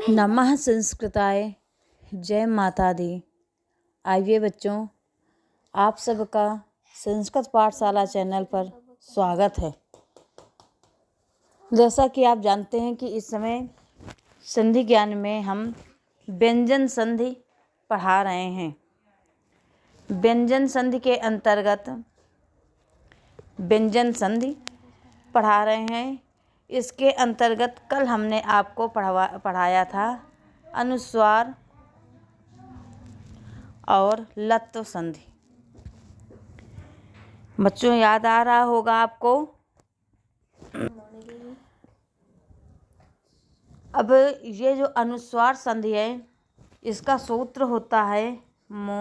नमः संस्कृताय। जय माता दी। आइए बच्चों, आप सबका संस्कृत पाठशाला चैनल पर स्वागत है। जैसा कि आप जानते हैं कि इस समय संधि ज्ञान में हम व्यंजन संधि पढ़ा रहे हैं। व्यंजन संधि के अंतर्गत व्यंजन संधि पढ़ा रहे हैं। इसके अंतर्गत कल हमने आपको पढ़ाया था अनुस्वार और लत्व संधि। बच्चों याद आ रहा होगा आपको। अब ये जो अनुस्वार संधि है, इसका सूत्र होता है मो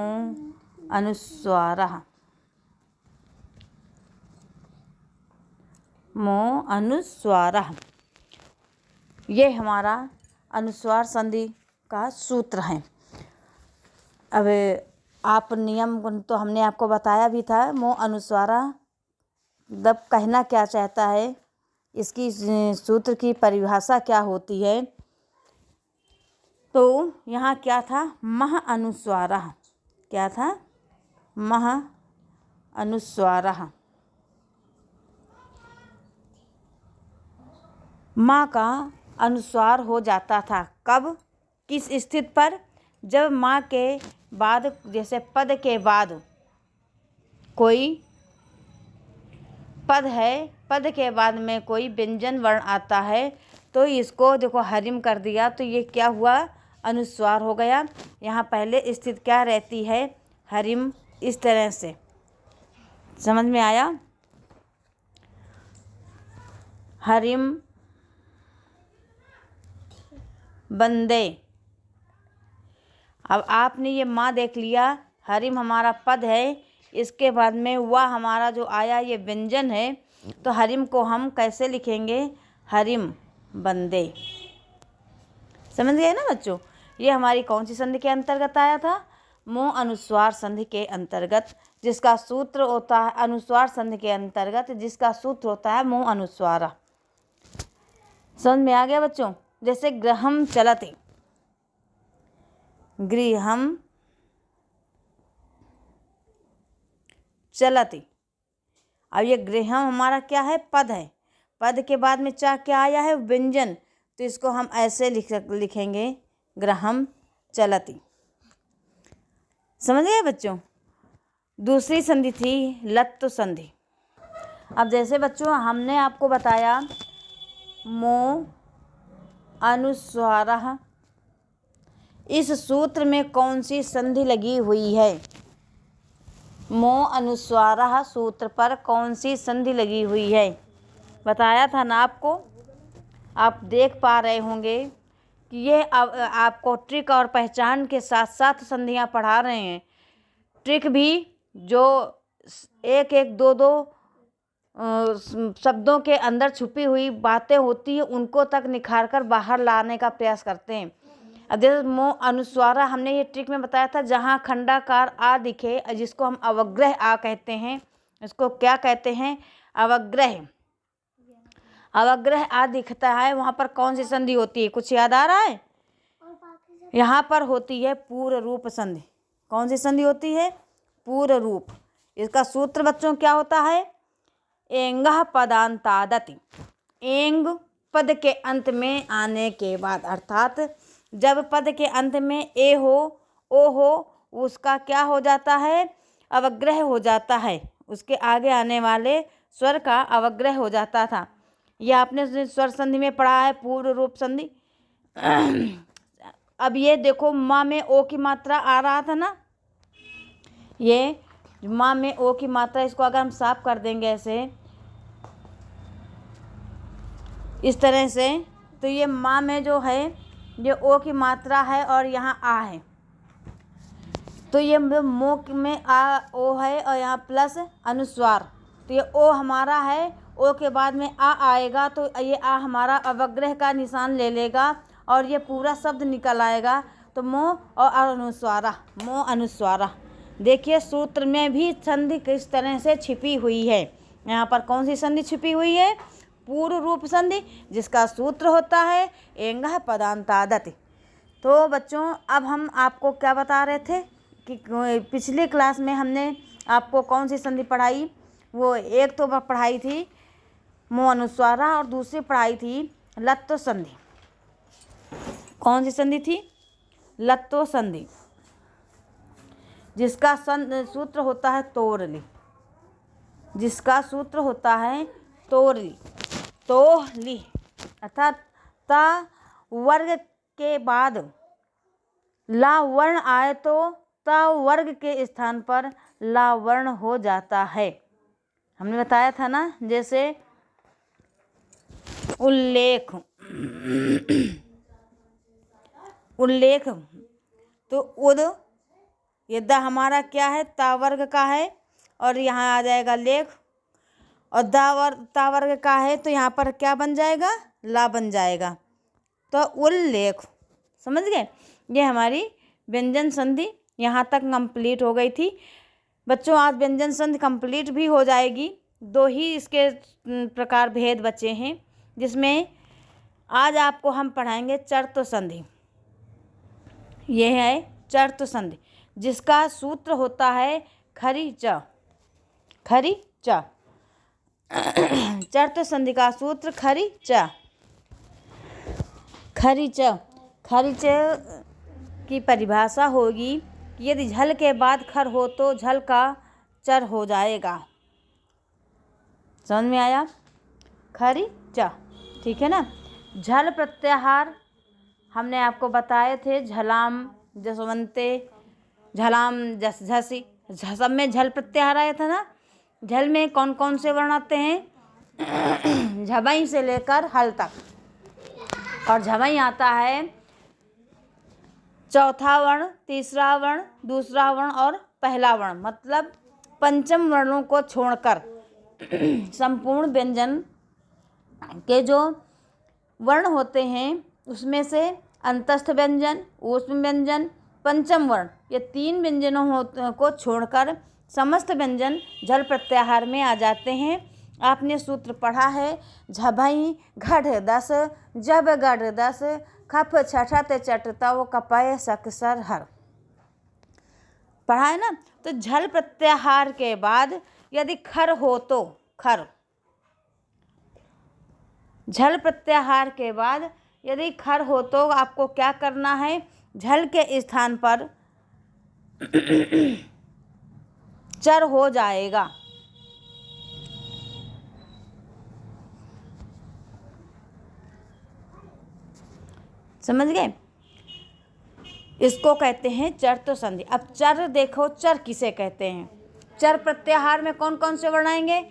अनुस्वारः। मो अनुस्वारः, ये हमारा अनुस्वार संधि का सूत्र है। अब आप नियम तो हमने आपको बताया भी था। मो अनुस्वारः मतलब कहना क्या चाहता है, इसकी सूत्र की परिभाषा क्या होती है। तो यहाँ क्या था, मह अनुस्वारः। क्या था, मह अनुस्वारः। माँ का अनुस्वार हो जाता था कब, किस स्थिति पर, जब माँ के बाद, जैसे पद के बाद कोई पद है, पद के बाद में कोई व्यंजन वर्ण आता है, तो इसको देखो हरिम कर दिया, तो ये क्या हुआ, अनुस्वार हो गया। यहाँ पहले स्थिति क्या रहती है, हरिम। इस तरह से समझ में आया। हरिम बंदे। अब आपने ये माँ देख लिया, हरिम हमारा पद है, इसके बाद में वह हमारा जो आया ये व्यंजन है, तो हरिम को हम कैसे लिखेंगे, हरिम बंदे। समझ गए ना बच्चों। ये हमारी कौन सी संधि के अंतर्गत आया था, मो अनुस्वार संधि के अंतर्गत, जिसका सूत्र होता है अनुस्वार संधि के अंतर्गत जिसका सूत्र होता है मो अनुस्वारः। समझ में आ गया बच्चों। जैसे गृहम चलति, गृहम चलति। अब ये गृहम हमारा क्या है, पद है। पद के बाद में क्या आया है, व्यंजन, तो इसको हम ऐसे लिखेंगे गृहम चलति। समझ गए बच्चों। दूसरी संधि थी लत्व संधि। अब जैसे बच्चों हमने आपको बताया मो अनुस्वारः, इस सूत्र में कौन सी संधि लगी हुई है, मो अनुस्वारः सूत्र पर कौन सी संधि लगी हुई है, बताया था ना आपको। आप देख पा रहे होंगे कि ये आपको ट्रिक और पहचान के साथ साथ संधियाँ पढ़ा रहे हैं। ट्रिक भी जो एक एक दो दो शब्दों के अंदर छुपी हुई बातें होती हैं, उनको तक निखार कर बाहर लाने का प्रयास करते हैं। अब जैसे मो अनुस्वारः हमने ये ट्रिक में बताया था, जहाँ खंडाकार आ दिखे, जिसको हम अवग्रह आ कहते हैं, इसको क्या कहते हैं, अवग्रह। अवग्रह आ दिखता है, वहाँ पर कौन सी संधि होती है, कुछ याद आ रहा है। यहाँ पर होती है पूर्व रूप संधि। कौन सी संधि होती है, पूर्व रूप। इसका सूत्र बच्चों क्या होता है, एंगः पदांतादति। एंग पद के अंत में आने के बाद, अर्थात जब पद के अंत में ए हो, ओ हो, उसका क्या हो जाता है, अवग्रह हो जाता है। उसके आगे आने वाले स्वर का अवग्रह हो जाता था। यह आपने स्वर संधि में पढ़ा है, पूर्व रूप संधि। अब ये देखो, माँ में ओ की मात्रा आ रहा था ना, ये माँ में ओ की मात्रा, इसको अगर हम साफ कर देंगे ऐसे इस तरह से, तो ये माँ में जो है ये ओ की मात्रा है और यहाँ आ है, तो ये मो में आ ओ है और यहाँ प्लस अनुस्वार, तो ये ओ हमारा है, ओ के बाद में आ आएगा, तो ये आ हमारा अवग्रह का निशान ले लेगा और ये पूरा शब्द निकल आएगा, तो मो और अनुस्वारः, मो अनुस्वारः। देखिए सूत्र में भी संधि किस तरह से छिपी हुई है। यहाँ पर कौन सी संधि छिपी हुई है, पूर्व रूप संधि, जिसका सूत्र होता है एंगः पदांतादति। तो बच्चों अब हम आपको क्या बता रहे थे कि पिछली क्लास में हमने आपको कौन सी संधि पढ़ाई, वो एक तो पढ़ाई थी मुँह अनुस्वारा और दूसरी पढ़ाई थी लत्तो संधि। कौन सी संधि थी? लत्तो संधि, जिसका सूत्र होता है तोरली, जिसका सूत्र होता है तोरली। तोहली अर्थात ता वर्ग के बाद ला वर्ण आए तो ता वर्ग के स्थान पर ला वर्ण हो जाता है। हमने बताया था ना, जैसे उल्लेख, उल्लेख तो उद, ये द हमारा क्या है? ता वर्ग का है, और यहाँ आ जाएगा लेख, और ता वर्ग का है तो यहाँ पर क्या बन जाएगा? ला बन जाएगा, तो उल्लेख। समझ गए? ये हमारी व्यंजन संधि यहाँ तक कंप्लीट हो गई थी बच्चों। आज व्यंजन संधि कंप्लीट भी हो जाएगी। दो ही इसके प्रकार भेद बचे हैं, जिसमें आज आपको हम पढ़ाएंगे चर्तो संधि। यह है चर्तो संधि, जिसका सूत्र होता है खरी च, खरी च। चर्तो संधि का सूत्र खरी च, खरी च। खरी च की परिभाषा होगी कि यदि झल के बाद खर हो तो झल का चर हो जाएगा। समझ में आया? खरी च, ठीक है ना। झल प्रत्याहार हमने आपको बताए थे, झलाम, जसवंते, झलाम, जस, झसी, सब में झल प्रत्याहार आया था ना। झल में कौन कौन से वर्ण आते हैं? झबई से लेकर हल तक, और झबई आता है चौथा वर्ण, तीसरा वर्ण, दूसरा वर्ण और पहला वर्ण, मतलब पंचम वर्णों को छोड़कर संपूर्ण व्यंजन के जो वर्ण होते हैं उसमें से अंतस्थ व्यंजन, ऊष्म व्यंजन, पंचम वर्ण, ये 3 व्यंजनों को छोड़कर समस्त व्यंजन झल प्रत्याहार में आ जाते हैं। आपने सूत्र पढ़ा है, झभई घढ़ 10, जब गढ़ 10, खप छठत चटतव कपय सकसर हर। पढ़ा है ना। तो झल प्रत्याहार के बाद यदि खर हो तो खर, झल प्रत्याहार के बाद यदि खर हो तो आपको क्या करना है? झल के स्थान पर चर हो जाएगा। समझ गए? इसको कहते हैं चर्तो संधि। अब चर देखो, चर किसे कहते हैं? चर प्रत्याहार में कौन कौन से वर्ण आएंगे?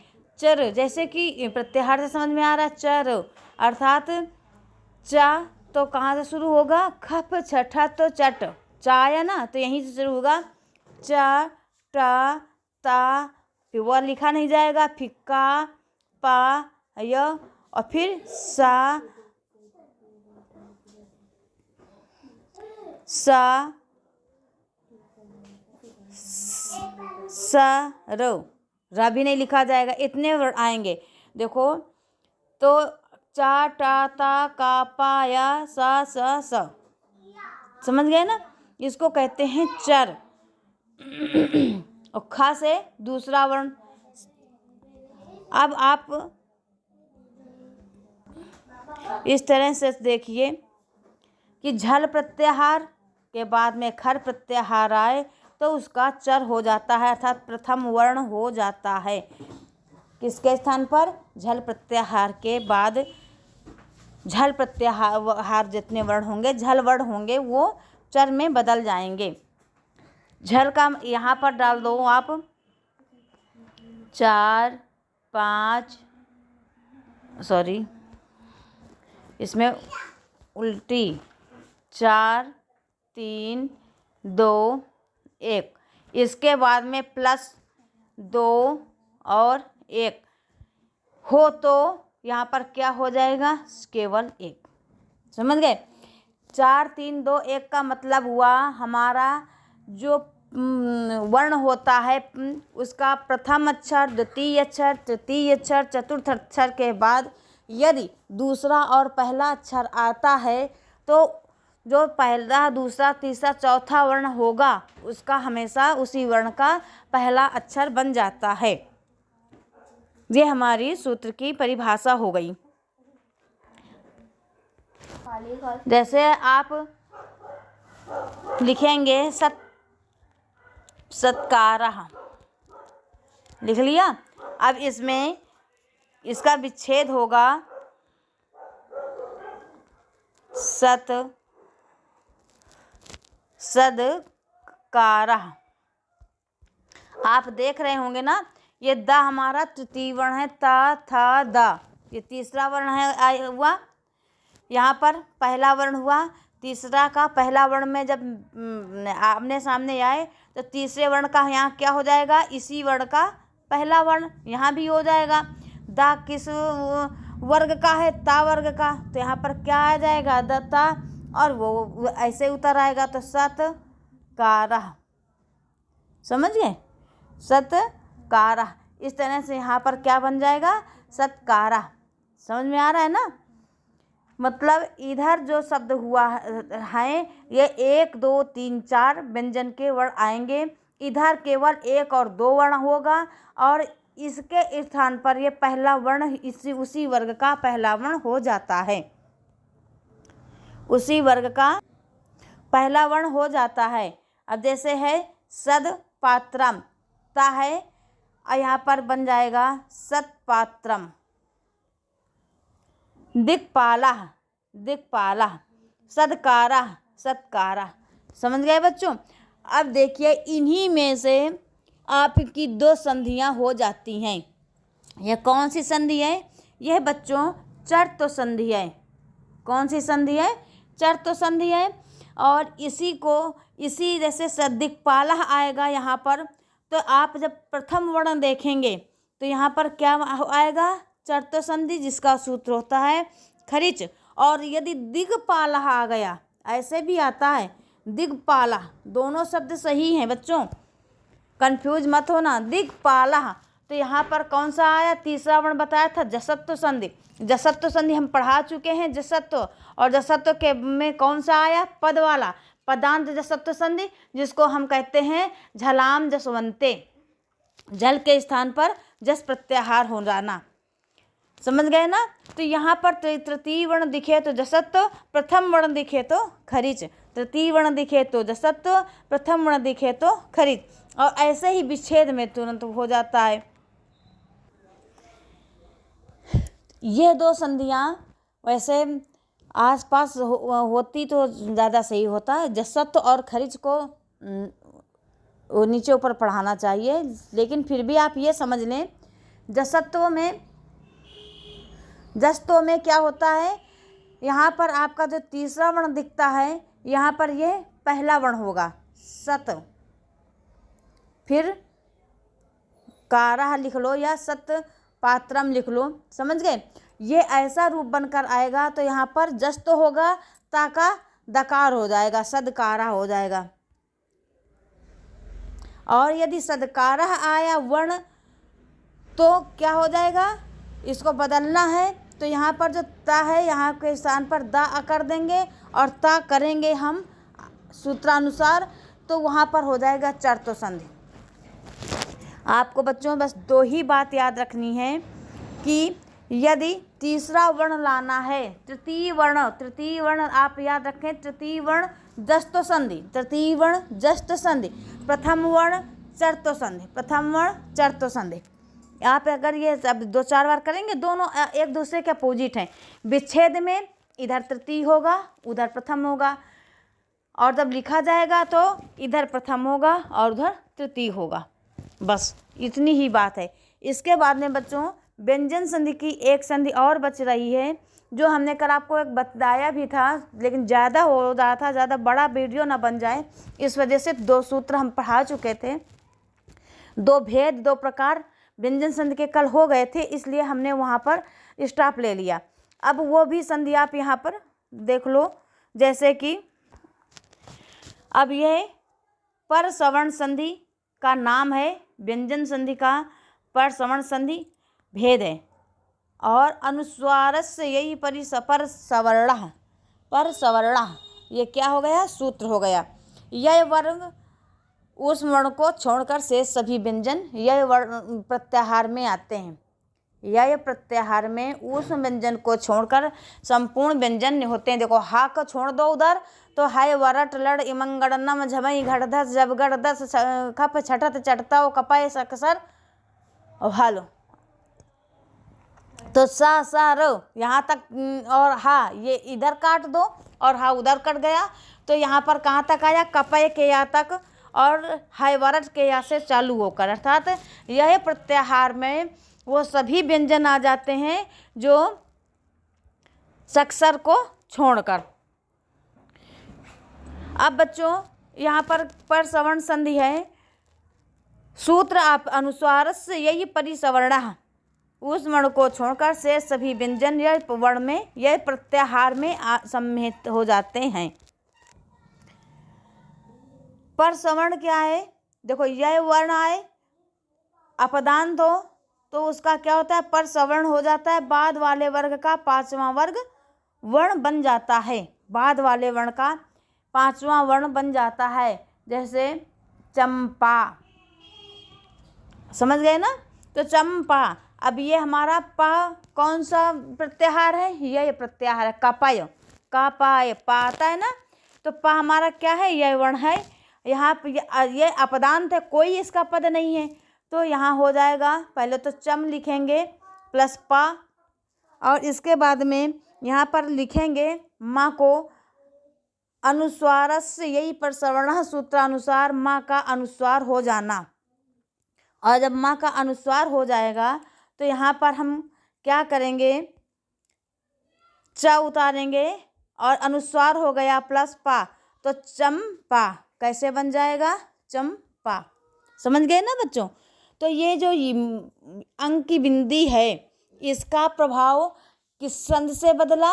चर, जैसे कि प्रत्याहार से समझ में आ रहा है, चर अर्थात चा तो कहाँ से शुरू होगा? खप छठा तो चट, चा आया ना, तो यहीं से शुरू होगा। चा, टा, ता, फिर वह लिखा नहीं जाएगा, फिक्का, पा, य, और फिर सा, सा, सा, रा भी नहीं लिखा जाएगा, इतने वर्ड आएंगे। देखो तो चा, टा, ता, का, पा, या, सा, स। समझ गए ना? इसको कहते हैं चर। और खा से दूसरा वर्ण। अब आप इस तरह से देखिए कि झल प्रत्याहार के बाद में खर प्रत्याहार आए तो उसका चर हो जाता है, अर्थात प्रथम वर्ण हो जाता है। किसके स्थान पर? झल प्रत्याहार के बाद झल प्रत्याहार जितने वर्ण होंगे, झल वर्ण होंगे, वो चर में बदल जाएंगे। झल का यहाँ पर डाल दो आप 4, 5, सॉरी इसमें उल्टी 4, 3, 2, 1, इसके बाद में +2 और 1 हो तो यहाँ पर क्या हो जाएगा? केवल 1। समझ गए? 4, 3, 2, 1 का मतलब हुआ हमारा जो वर्ण होता है उसका प्रथम अक्षर, द्वितीय अक्षर, तृतीय अक्षर, चतुर्थ अक्षर के बाद यदि दूसरा और पहला अक्षर आता है तो जो पहला, दूसरा, तीसरा, चौथा वर्ण होगा उसका हमेशा उसी वर्ण का पहला अक्षर बन जाता है। ये हमारी सूत्र की परिभाषा हो गई। जैसे आप लिखेंगे सत्कारः, लिख लिया। अब इसमें इसका विच्छेद होगा सदकारः। आप देख रहे होंगे ना, ये द हमारा तृतीय वर्ण है, ता, था, द, ये तीसरा वर्ण है हुआ। यहाँ पर पहला वर्ण हुआ, तीसरा का पहला वर्ण में जब आमने सामने आए तो तीसरे वर्ण का यहाँ क्या हो जाएगा, इसी वर्ण का पहला वर्ण यहाँ भी हो जाएगा। दा किस वर्ग का है, ता वर्ग का, तो यहाँ पर क्या आ जाएगा, दत्ता, और वो ऐसे उतर आएगा तो सत्कारः। समझ गए, सत्कारः। इस तरह से यहाँ पर क्या बन जाएगा, सत्कारः। समझ में आ रहा है ना। मतलब इधर जो शब्द हुआ है ये 1 2 3 4 व्यंजन के वर्ण आएंगे, इधर केवल 1 और 2 वर्ण होगा, और इसके स्थान पर ये पहला वर्ण उसी वर्ग का पहला वर्ण हो जाता है, उसी वर्ग का पहला वर्ण हो जाता है। अब जैसे है सदपात्रम, ता है और यहाँ पर बन जाएगा सत्पात्रम। दिक्पालः, दिक्पालः। सदकारः, सत्कारः। समझ गए बच्चों। अब देखिए इन्हीं में से आपकी 2 संधियाँ हो जाती हैं। यह कौन सी संधि है, यह बच्चों चर्तो संधि है। कौन सी संधि है, चर्तो संधि है। और इसी जैसे दिक्पालः आएगा यहाँ पर, तो आप जब प्रथम वर्ण देखेंगे तो यहाँ पर क्या आएगा, चर्तो संधि, जिसका सूत्र होता है खरिच। और यदि दिक्पालः आ गया, ऐसे भी आता है दिक्पालः, दोनों शब्द सही हैं बच्चों, कंफ्यूज मत होना। दिक्पालः, तो यहाँ पर कौन सा आया, तीसरा वर्ण बताया था जसत्व संधि। जसत्व संधि हम पढ़ा चुके हैं, जसत्व, और जसत्व के में कौन सा आया, पद वाला, पदांत जसत्व संधि, जिसको हम कहते हैं झलाम जसवंते, जल के स्थान पर जस प्रत्याहार हो जाना। समझ गए ना। तो यहाँ पर तृतीय वर्ण दिखे तो जसत्व, प्रथम वर्ण दिखे तो खरिच, तृतीय वर्ण दिखे तो जसत्व, प्रथम वर्ण दिखे तो खरिच, और ऐसे ही विच्छेद में तुरंत हो जाता है। ये 2 संधियाँ वैसे आसपास होती तो ज़्यादा सही होता है। जसत्व और खरिच को नीचे ऊपर पढ़ाना चाहिए, लेकिन फिर भी आप ये समझ लें, जसत्व में क्या होता है, यहाँ पर आपका जो तीसरा वर्ण दिखता है, यहाँ पर ये पहला वर्ण होगा सत, फिर कारः लिख लो या सत्पात्रम लिख लो। समझ गए। ये ऐसा रूप बनकर आएगा तो यहाँ पर जस तो होगा, ता का दकार हो जाएगा, सदकारः हो जाएगा। और यदि सदकारः आया वर्ण तो क्या हो जाएगा, इसको बदलना है तो यहाँ पर जो ता है यहाँ के स्थान पर दा कर देंगे और ता करेंगे हम सूत्रानुसार, तो वहाँ पर हो जाएगा चर्तो संधि। आपको बच्चों बस 2 ही बात याद रखनी है कि यदि तीसरा वर्ण लाना है, तृतीय वर्ण आप याद रखें, तृतीय वर्ण जस्तो संधि, तृतीय वर्ण जस्त संधि, प्रथम वर्ण चर्तो संधि, प्रथम वर्ण चर्तो संधि। आप अगर ये अब 2-4 बार करेंगे, दोनों एक दूसरे के अपोजिट हैं। विच्छेद में इधर तृतीय होगा, उधर प्रथम होगा, और जब लिखा जाएगा तो इधर प्रथम होगा और उधर तृतीय होगा। बस इतनी ही बात है। इसके बाद में बच्चों व्यंजन संधि की एक संधि और बच रही है, जो हमने कल आपको एक बताया भी था, लेकिन ज़्यादा हो रहा था, ज़्यादा बड़ा वीडियो ना बन जाए, इस वजह से 2 सूत्र हम पढ़ा चुके थे। 2 भेद, 2 प्रकार व्यंजन संधि के कल हो गए थे, इसलिए हमने वहाँ पर स्टॉप ले लिया। अब वो भी संधि आप यहाँ पर देख लो, जैसे कि अब ये पर सवर्ण संधि का नाम है, व्यंजन संधि का पर सवर्ण संधि भेद है, और अनुस्वारस्य यही पर सवर्णः ये क्या हो गया, सूत्र हो गया। यह वर्ग उस वर्ण को छोड़कर शेष सभी व्यंजन यह वर्ण प्रत्याहार में आते हैं। यह प्रत्याहार में उस व्यंजन को छोड़कर संपूर्ण व्यंजन होते हैं। देखो हा को छोड़ दो उधर तो हाय वरट लड़ इमंगड़नम झमई घड़धस जब गड़दस खप छठत चटता कपाय सकसर और हालो, तो सा रो यहाँ तक और हा ये इधर काट दो और हा उधर कट गया, तो यहाँ पर कहाँ तक आया, कपय के या तक और हायवरट के या से चालू होकर, अर्थात यह प्रत्याहार में वो सभी व्यंजन आ जाते हैं जो सक्सर को छोड़कर। अब बच्चों यहाँ पर सवर्ण संधि है, सूत्र आप अनुस्वार से यही परिसवर्ण उस वर्ण को छोड़कर शेष सभी व्यंजन यह वर्ण में यह प्रत्याहार में सम्मिलित हो जाते हैं। पर सवर्ण क्या है, देखो यह वर्ण आए अपदांत हो तो उसका क्या होता है, पर सवर्ण हो जाता है, बाद वाले वर्ग का पांचवा वर्ग वर्ण बन जाता है, बाद वाले वर्ण का पांचवा वर्ण बन जाता है। जैसे चंपा, समझ गए ना, तो चंपा, अब ये हमारा पा कौन सा प्रत्याहार है, यह प्रत्याहार है, कपाय कपाय पाता है ना, तो पा हमारा क्या है, यह वर्ण है। यहाँ ये अपदांत है, कोई इसका पद नहीं है, तो यहाँ हो जाएगा, पहले तो चम लिखेंगे प्लस पा और इसके बाद में यहाँ पर लिखेंगे माँ को अनुस्वारस यही पर सवर्ण सूत्रानुसार माँ का अनुस्वार हो जाना। और जब माँ का अनुस्वार हो जाएगा तो यहाँ पर हम क्या करेंगे, च उतारेंगे और अनुस्वार हो गया प्लस पा, तो चंपा कैसे बन जाएगा, चंपा। समझ गए ना बच्चों। तो ये जो अंक की बिंदी है इसका प्रभाव किस संधि से बदला,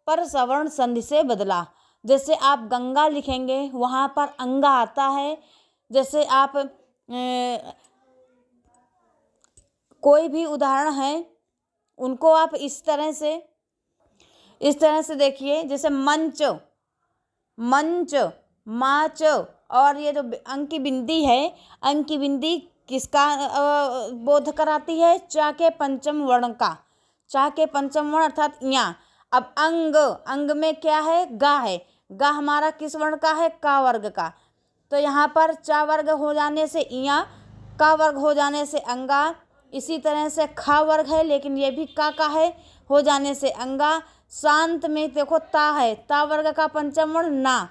पर सवर्ण संधि से बदला। जैसे आप गंगा लिखेंगे वहाँ पर अंगा आता है, जैसे आप कोई भी उदाहरण है उनको आप इस तरह से देखिए, जैसे मंच मंच माच, और ये जो अंक की बिंदी है, अंक की बिंदी किसका बोध कराती है, चा के पंचम वर्ण का, चा के पंचम वर्ण अर्थात यहाँ। अब अंग, अंग में क्या है, गा है, गा हमारा किस वर्ण का है, का वर्ग का, तो यहाँ पर चा वर्ग हो जाने से यहाँ, का वर्ग हो जाने से अंगा, इसी तरह से खा वर्ग है लेकिन ये भी का है, हो जाने से अंगा। शांत में देखो ता है, ता वर्ग का पंचम वर्ण ना,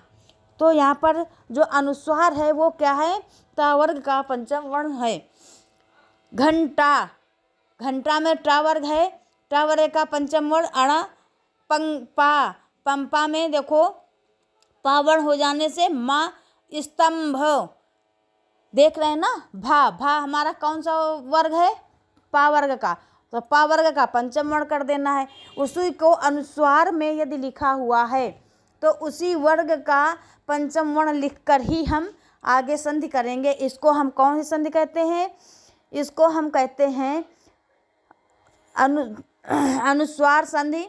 तो यहाँ पर जो अनुस्वार है वो क्या है, ता वर्ग का पंचम वर्ण है। घंटा, घंटा में टा वर्ग है, टा वर्ग का पंचम वर्ण अणा। पंपा, पंपा में देखो पा वर्ण हो जाने से माँ। स्तंभ, देख रहे हैं ना, भा, भा हमारा कौन सा वर्ग है, पा वर्ग का, तो पा वर्ग का पंचम वर्ण कर देना है। उसी को अनुस्वार में यदि लिखा हुआ है तो उसी वर्ग का पंचम वर्ण लिखकर ही हम आगे संधि करेंगे। इसको हम कौन सी संधि कहते हैं, इसको हम कहते हैं अनुस्वार संधि।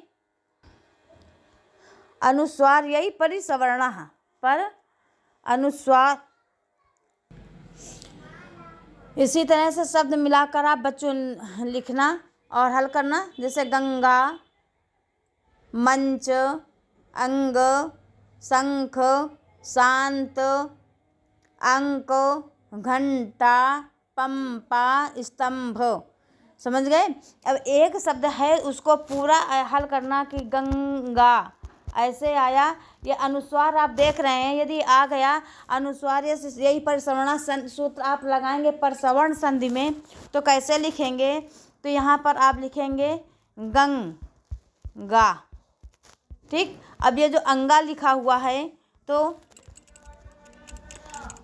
अनुस्वार यही परिसवर्ण पर अनुस्वार। इसी तरह से शब्द मिलाकर आप बच्चों लिखना और हल करना, जैसे गंगा, मंच, अंग, शंख, शांत, अंक, घंटा, पंपा, स्तंभ। समझ गए। अब एक शब्द है उसको पूरा हल करना कि गंगा ऐसे आया, ये अनुस्वार आप देख रहे हैं, यदि आ गया अनुस्वार यही परिसवर्ण सूत्र आप लगाएंगे परसवर्ण संधि में तो कैसे लिखेंगे, तो यहाँ पर आप लिखेंगे गंगा। ठीक, अब ये जो अंगा लिखा हुआ है तो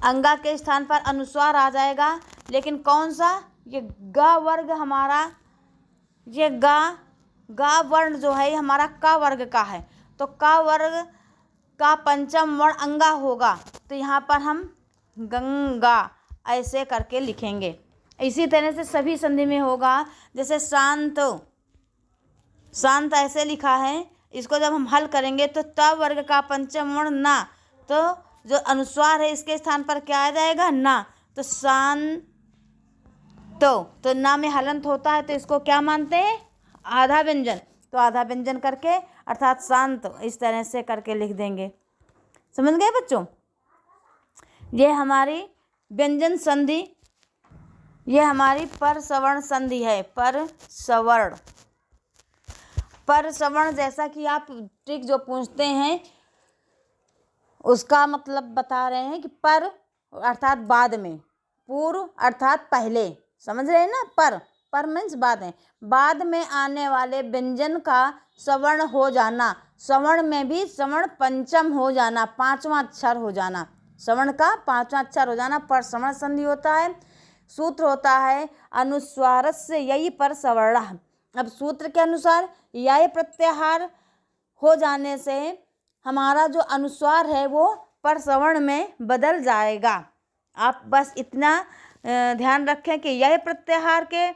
अंगा के स्थान पर अनुस्वार आ जाएगा, लेकिन कौन सा, ये गा वर्ग हमारा, ये गा वर्ण जो है हमारा का वर्ग का है, तो का वर्ग का पंचम वर्ण अंगा होगा, तो यहाँ पर हम गंगा ऐसे करके लिखेंगे। इसी तरह से सभी संधि में होगा, जैसे शांत, शांत ऐसे लिखा है, इसको जब हम हल करेंगे तो त वर्ग का पंचम वर्ण ना, तो जो अनुस्वार है इसके स्थान पर क्या आ जाएगा? ना। तो शांत, तो ना में हलंत होता है तो इसको क्या मानते हैं? आधा व्यंजन। तो आधा व्यंजन करके अर्थात शांत, इस तरह से करके लिख देंगे। समझ गए बच्चों? ये हमारी व्यंजन संधि, ये हमारी पर सवर्ण संधि है। पर सवर्ण, पर सवर्ण जैसा कि आप ट्रिक जो पूछते हैं उसका मतलब बता रहे हैं कि पर अर्थात बाद में, पूर्व अर्थात पहले। समझ रहे हैं ना? पर मीन्स बाद में, बाद में आने वाले व्यंजन का सवर्ण हो जाना, सवर्ण में भी सवर्ण पंचम हो जाना, पांचवा अक्षर हो जाना, सवर्ण का पांचवा अक्षर हो जाना, पर सवर्ण संधि होता है। सूत्र होता है अनुस्वारस्य यई पर सवर्णः। अब सूत्र के अनुसार यय प्रत्याहार हो जाने से हमारा जो अनुस्वार है वो पर सवर्ण में बदल जाएगा। आप बस इतना ध्यान रखें कि यह प्रत्याहार के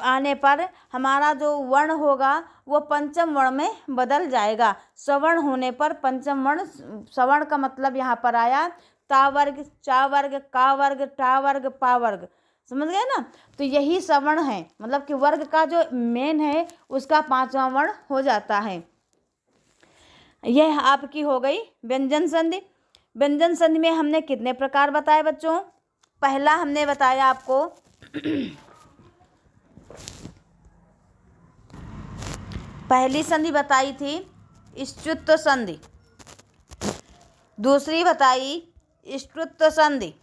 आने पर हमारा जो वर्ण होगा वो पंचम वर्ण में बदल जाएगा। सवर्ण होने पर पंचम वर्ण, सवर्ण का मतलब यहाँ पर आया ता वर्ग, चा वर्ग, का वर्ग, टा वर्ग, पा वर्ग। समझ गए ना? तो यही सवर्ण है, मतलब कि वर्ग का जो मेन है उसका पांचवा वर्ण हो जाता है। यह आपकी हो गई व्यंजन संधि। व्यंजन संधि में हमने कितने प्रकार बताए बच्चों? पहला हमने बताया आपको पहली संधि बताई थी इष्टुत्व संधि, दूसरी बताई इष्टुत्व संधि,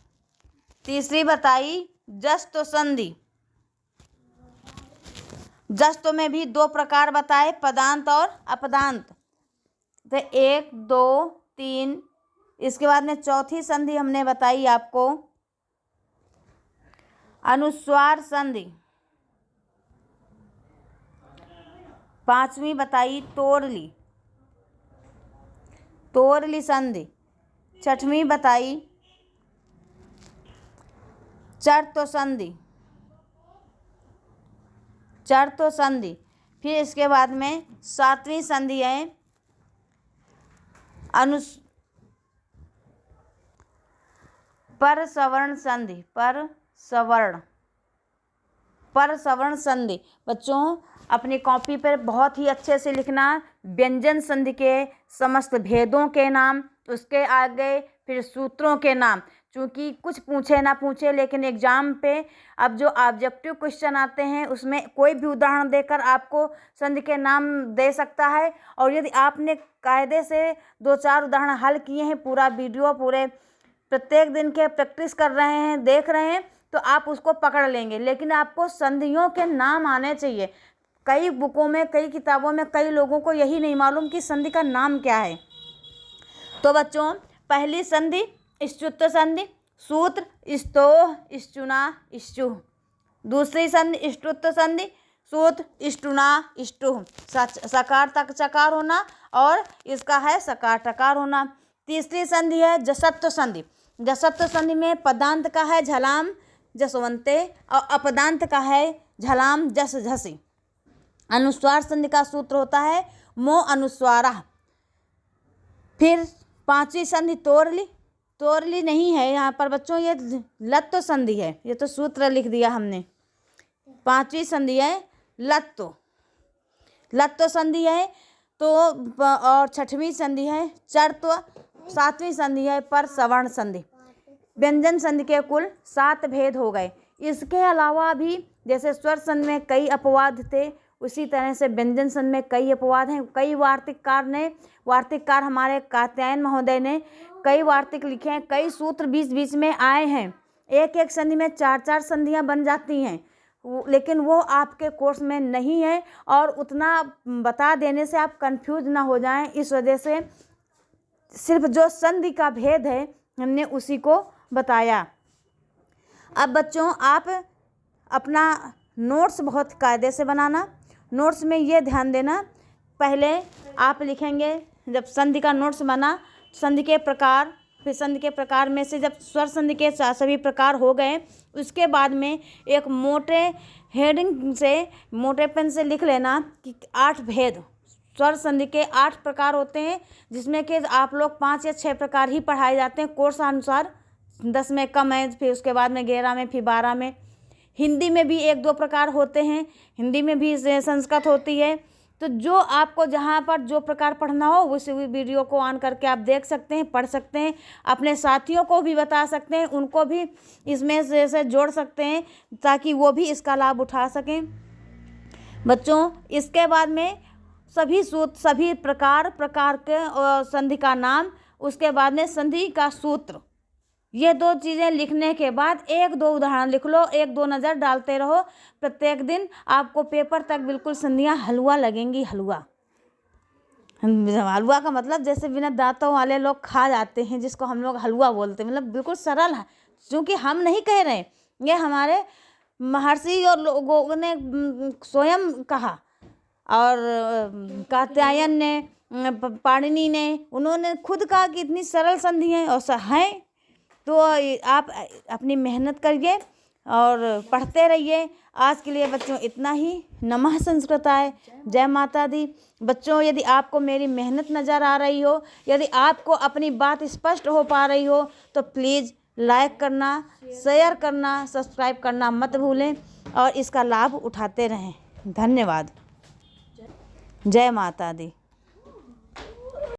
तीसरी बताई जस्त्व संधि। जस्त्व में भी दो प्रकार बताए, पदांत और अपदांत। तो 1, 2, 3। इसके बाद में चौथी संधि हमने बताई आपको अनुस्वार संधि, पांचवी बताई तोरली, तोरली संधि, छठवीं बताई चरत्व संधि, चरत्व संधि। फिर इसके बाद में सातवीं संधि है पर सवर्ण संधि, पर सवर्ण संधि। बच्चों अपनी कॉपी पर बहुत ही अच्छे से लिखना व्यंजन संधि के समस्त भेदों के नाम, उसके आगे फिर सूत्रों के नाम। चूँकि कुछ पूछे ना पूछे लेकिन एग्जाम पे अब जो ऑब्जेक्टिव क्वेश्चन आते हैं उसमें कोई भी उदाहरण देकर आपको संधि के नाम दे सकता है। और यदि आपने कायदे से 2-4 उदाहरण हल किए हैं, पूरा वीडियो पूरे प्रत्येक दिन के प्रैक्टिस कर रहे हैं, देख रहे हैं, तो आप उसको पकड़ लेंगे। लेकिन आपको संधियों के नाम आने चाहिए। कई बुकों में, कई किताबों में कई लोगों को यही नहीं मालूम कि संधि का नाम क्या है। तो बच्चों पहली संधि इष्टुत्व संधि, सूत्र इष्टोह, इष्टुना, इष्टुः। दूसरी संधि इष्टुत्व संधि, सूत्र इष्टुना, इष्टुः। सकार तक चकार होना और इसका है सकार टकार होना। तीसरी संधि है जसत्व संधि। जसत्व संधि में पदांत का है झलाम जसवंते और अपदांत का है झलाम जस झसी। अनुस्वार संधि का सूत्र होता है मो अनुस्वारा। फिर पांचवी संधि तोरली, तोरली नहीं है यहाँ पर बच्चों, ये लत्व संधि है, ये तो सूत्र लिख दिया हमने। पांचवी संधि है लत्व, लत्व संधि है तो, और छठवीं संधि है चरत्व, सातवीं संधि है पर सवर्ण संधि। व्यंजन संधि के कुल 7 भेद हो गए। इसके अलावा भी जैसे स्वर संधि में कई अपवाद थे, उसी तरह से व्यंजन संधि में कई अपवाद हैं। कई वार्तिककार हमारे कात्यायन महोदय ने कई वार्तिक लिखे हैं, कई सूत्र बीच बीच में आए हैं। एक एक संधि में 4-4 संधियां बन जाती हैं, लेकिन वो आपके कोर्स में नहीं है और उतना बता देने से आप कंफ्यूज ना हो जाएं। इस वजह से सिर्फ जो संधि का भेद है हमने उसी को बताया। अब बच्चों आप अपना नोट्स बहुत कायदे से बनाना। नोट्स में ये ध्यान देना, पहले आप लिखेंगे जब संधि का नोट्स बना, संधि के प्रकार, फिर संधि के प्रकार में से जब स्वर संधि के सभी प्रकार हो गए उसके बाद में एक मोटे हेडिंग से, मोटे पेन से लिख लेना कि 8 भेद स्वर संधि के 8 प्रकार होते हैं, जिसमें कि आप लोग 5 या 6 प्रकार ही पढ़ाए जाते हैं कोर्स अनुसार। 10 में कम है, फिर उसके बाद में 11 में, फिर 12 में। हिंदी में भी 1-2 प्रकार होते हैं, हिंदी में भी संस्कृत होती है। तो जो आपको जहाँ पर जो प्रकार पढ़ना हो उस वीडियो को ऑन करके आप देख सकते हैं, पढ़ सकते हैं, अपने साथियों को भी बता सकते हैं, उनको भी इसमें से जोड़ सकते हैं ताकि वो भी इसका लाभ उठा सकें। बच्चों, इसके बाद में सभी सूत्र, सभी प्रकार के संधि का नाम, उसके बाद में संधि का सूत्र, ये 2 चीज़ें लिखने के बाद 1-2 उदाहरण लिख लो, 1-2 नज़र डालते रहो प्रत्येक दिन। आपको पेपर तक बिल्कुल संधियाँ हलवा लगेंगी, हलवा। हलवा का मतलब जैसे बिना दांतों वाले लोग खा जाते हैं, जिसको हम लोग हलवा बोलते हैं, मतलब बिल्कुल सरल है। क्योंकि हम नहीं कह रहे, ये हमारे महर्षि और लोगों ने स्वयं कहा, और कात्यायन ने, पाणिनि ने, उन्होंने खुद कहा कि इतनी सरल संधि है और हैं। तो आप अपनी मेहनत करिए और पढ़ते रहिए। आज के लिए बच्चों इतना ही। नमः संस्कृताय, जय माता दी। बच्चों, यदि आपको मेरी मेहनत नज़र आ रही हो, यदि आपको अपनी बात स्पष्ट हो पा रही हो, तो प्लीज़ लाइक करना, शेयर करना, सब्सक्राइब करना मत भूलें और इसका लाभ उठाते रहें। धन्यवाद। जय माता दी।